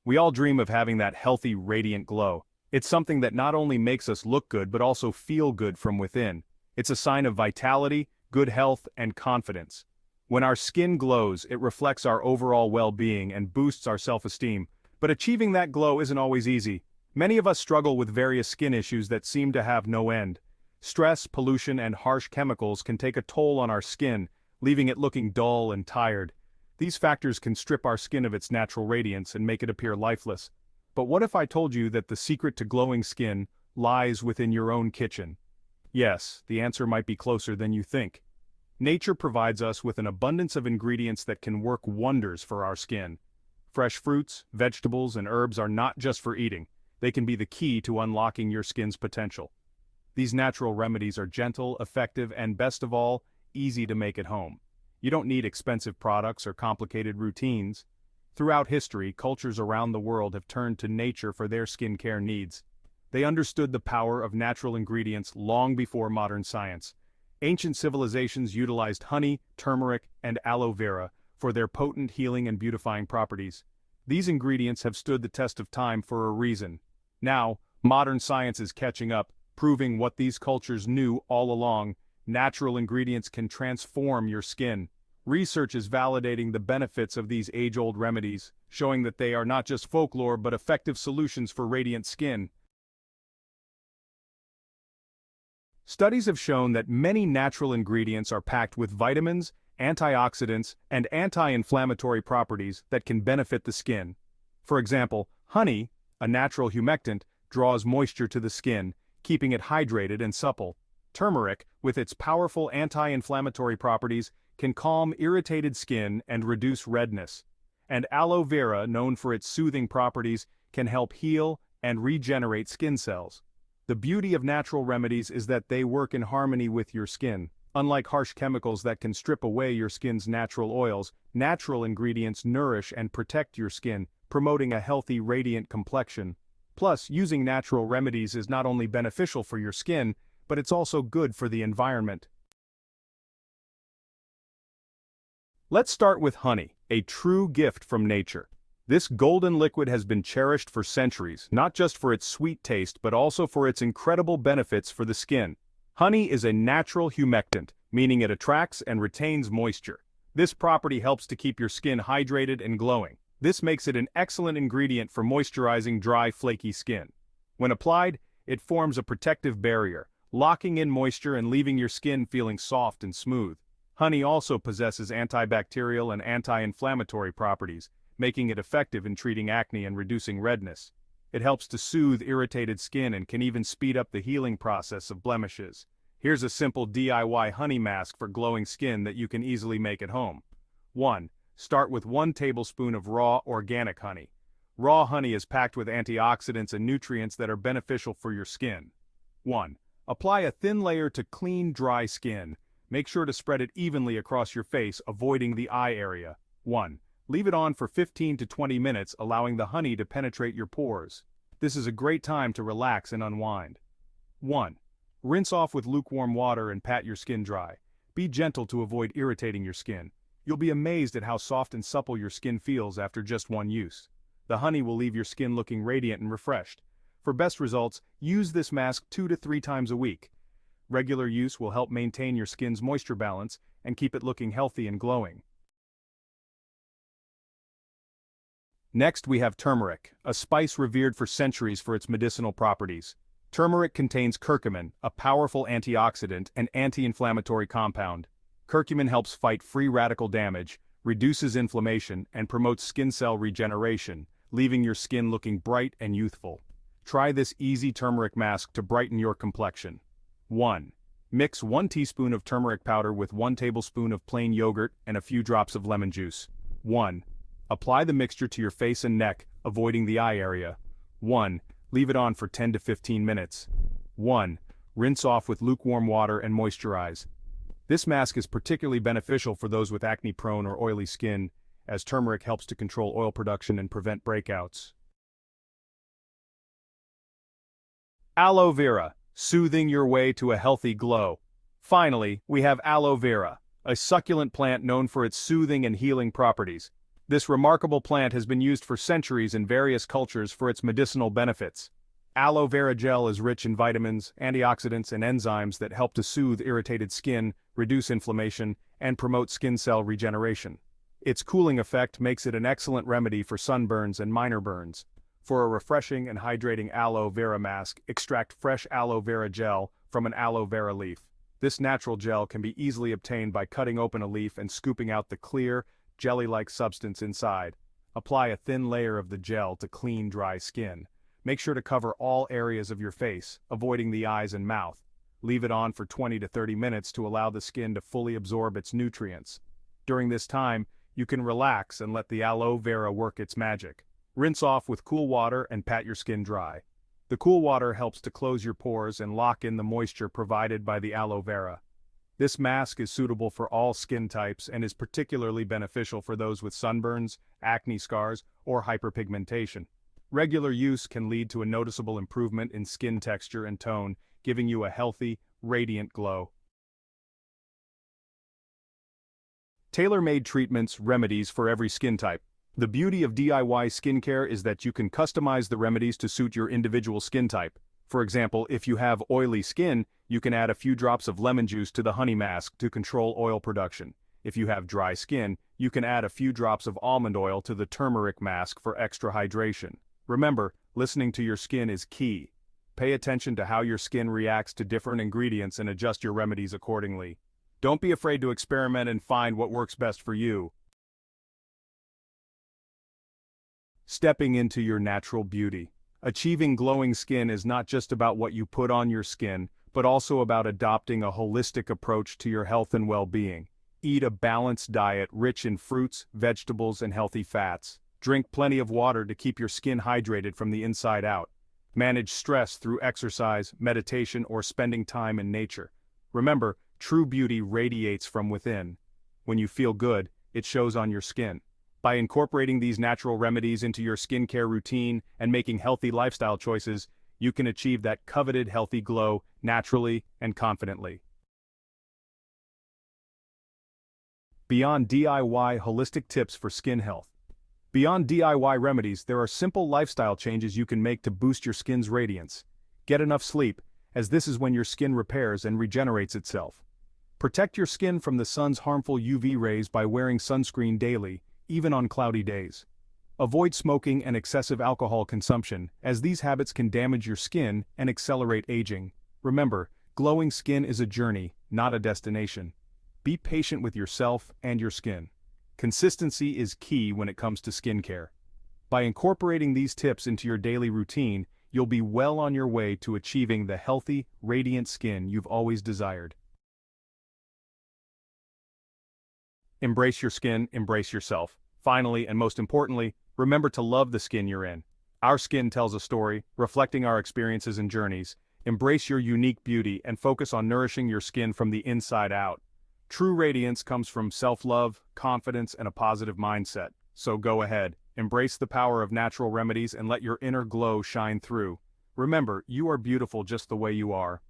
We all dream of having that healthy, radiant glow. It's something that not only makes us look good but also feel good from within. It's a sign of vitality, good health, and confidence. When our skin glows, it reflects our overall well-being and boosts our self-esteem. But achieving that glow isn't always easy. Many of us struggle with various skin issues that seem to have no end. Stress, pollution, and harsh chemicals can take a toll on our skin, leaving it looking dull and tired. These factors can strip our skin of its natural radiance and make it appear lifeless. But what if I told you that the secret to glowing skin lies within your own kitchen? Yes, the answer might be closer than you think. Nature provides us with an abundance of ingredients that can work wonders for our skin. Fresh fruits, vegetables, and herbs are not just for eating. They can be the key to unlocking your skin's potential. These natural remedies are gentle, effective, and best of all, easy to make at home. You don't need expensive products or complicated routines. Throughout history, cultures around the world have turned to nature for their skincare needs. They understood the power of natural ingredients long before modern science. Ancient civilizations utilized honey, turmeric, and aloe vera for their potent healing and beautifying properties. These ingredients have stood the test of time for a reason. Now, modern science is catching up, proving what these cultures knew all along: natural ingredients can transform your skin. Research is validating the benefits of these age-old remedies, showing that they are not just folklore but effective solutions for radiant skin. Studies have shown that many natural ingredients are packed with vitamins, antioxidants, and anti-inflammatory properties that can benefit the skin. For example, honey, a natural humectant, draws moisture to the skin, keeping it hydrated and supple. Turmeric, with its powerful anti-inflammatory properties, can calm irritated skin and reduce redness. And aloe vera, known for its soothing properties, can help heal and regenerate skin cells. The beauty of natural remedies is that they work in harmony with your skin. Unlike harsh chemicals that can strip away your skin's natural oils, natural ingredients nourish and protect your skin, promoting a healthy, radiant complexion. Plus, using natural remedies is not only beneficial for your skin, but it's also good for the environment. Let's start with honey, a true gift from nature. This golden liquid has been cherished for centuries, not just for its sweet taste but also for its incredible benefits for the skin. Honey is a natural humectant, meaning it attracts and retains moisture. This property helps to keep your skin hydrated and glowing. This makes it an excellent ingredient for moisturizing dry, flaky skin. When applied, it forms a protective barrier, locking in moisture and leaving your skin feeling soft and smooth. Honey also possesses antibacterial and anti-inflammatory properties, making it effective in treating acne and reducing redness. It helps to soothe irritated skin and can even speed up the healing process of blemishes. Here's a simple DIY honey mask for glowing skin that you can easily make at home. 1. Start with 1 tablespoon of raw, organic honey. Raw honey is packed with antioxidants and nutrients that are beneficial for your skin. 1. Apply a thin layer to clean, dry skin. Make sure to spread it evenly across your face, avoiding the eye area. 1. Leave it on for 15 to 20 minutes, allowing the honey to penetrate your pores. This is a great time to relax and unwind. 1. Rinse off with lukewarm water and pat your skin dry. Be gentle to avoid irritating your skin. You'll be amazed at how soft and supple your skin feels after just one use. The honey will leave your skin looking radiant and refreshed. For best results, use this mask 2 to 3 times a week. Regular use will help maintain your skin's moisture balance and keep it looking healthy and glowing. Next, we have turmeric, a spice revered for centuries for its medicinal properties. Turmeric contains curcumin, a powerful antioxidant and anti-inflammatory compound. Curcumin helps fight free radical damage, reduces inflammation, and promotes skin cell regeneration, leaving your skin looking bright and youthful. Try this easy turmeric mask to brighten your complexion. 1. Mix 1 teaspoon of turmeric powder with 1 tablespoon of plain yogurt and a few drops of lemon juice. 1. Apply the mixture to your face and neck, avoiding the eye area. 1. Leave it on for 10 to 15 minutes. 1. Rinse off with lukewarm water and moisturize. This mask is particularly beneficial for those with acne-prone or oily skin, as turmeric helps to control oil production and prevent breakouts. Aloe vera, soothing your way to a healthy glow. Finally, we have aloe vera, a succulent plant known for its soothing and healing properties. This remarkable plant has been used for centuries in various cultures for its medicinal benefits. Aloe vera gel is rich in vitamins, antioxidants, and enzymes that help to soothe irritated skin, reduce inflammation, and promote skin cell regeneration. Its cooling effect makes it an excellent remedy for sunburns and minor burns. For a refreshing and hydrating aloe vera mask, extract fresh aloe vera gel from an aloe vera leaf. This natural gel can be easily obtained by cutting open a leaf and scooping out the clear, jelly-like substance inside. Apply a thin layer of the gel to clean, dry skin. Make sure to cover all areas of your face, avoiding the eyes and mouth. Leave it on for 20 to 30 minutes to allow the skin to fully absorb its nutrients. During this time, you can relax and let the aloe vera work its magic. Rinse off with cool water and pat your skin dry. The cool water helps to close your pores and lock in the moisture provided by the aloe vera. This mask is suitable for all skin types and is particularly beneficial for those with sunburns, acne scars, or hyperpigmentation. Regular use can lead to a noticeable improvement in skin texture and tone, giving you a healthy, radiant glow. Tailor-made treatments, remedies for every skin type. The beauty of DIY skincare is that you can customize the remedies to suit your individual skin type. For example, if you have oily skin, you can add a few drops of lemon juice to the honey mask to control oil production. If you have dry skin, you can add a few drops of almond oil to the turmeric mask for extra hydration. Remember, listening to your skin is key. Pay attention to how your skin reacts to different ingredients and adjust your remedies accordingly. Don't be afraid to experiment and find what works best for you. Stepping into your natural beauty. Achieving glowing skin is not just about what you put on your skin, but also about adopting a holistic approach to your health and well-being. Eat a balanced diet rich in fruits, vegetables, and healthy fats. Drink plenty of water to keep your skin hydrated from the inside out. Manage stress through exercise, meditation, or spending time in nature. Remember, true beauty radiates from within. When you feel good, it shows on your skin. By incorporating these natural remedies into your skincare routine and making healthy lifestyle choices, you can achieve that coveted healthy glow naturally and confidently. Beyond DIY holistic tips for skin health. Beyond DIY remedies, there are simple lifestyle changes you can make to boost your skin's radiance. Get enough sleep, as this is when your skin repairs and regenerates itself. Protect your skin from the sun's harmful UV rays by wearing sunscreen daily, even on cloudy days. Avoid smoking and excessive alcohol consumption, as these habits can damage your skin and accelerate aging. Remember, glowing skin is a journey, not a destination. Be patient with yourself and your skin. Consistency is key when it comes to skincare. By incorporating these tips into your daily routine, you'll be well on your way to achieving the healthy, radiant skin you've always desired. Embrace your skin, embrace yourself. Finally, and most importantly, remember to love the skin you're in. Our skin tells a story, reflecting our experiences and journeys. Embrace your unique beauty and focus on nourishing your skin from the inside out. True radiance comes from self-love, confidence, and a positive mindset. So go ahead, embrace the power of natural remedies and let your inner glow shine through. Remember, you are beautiful just the way you are.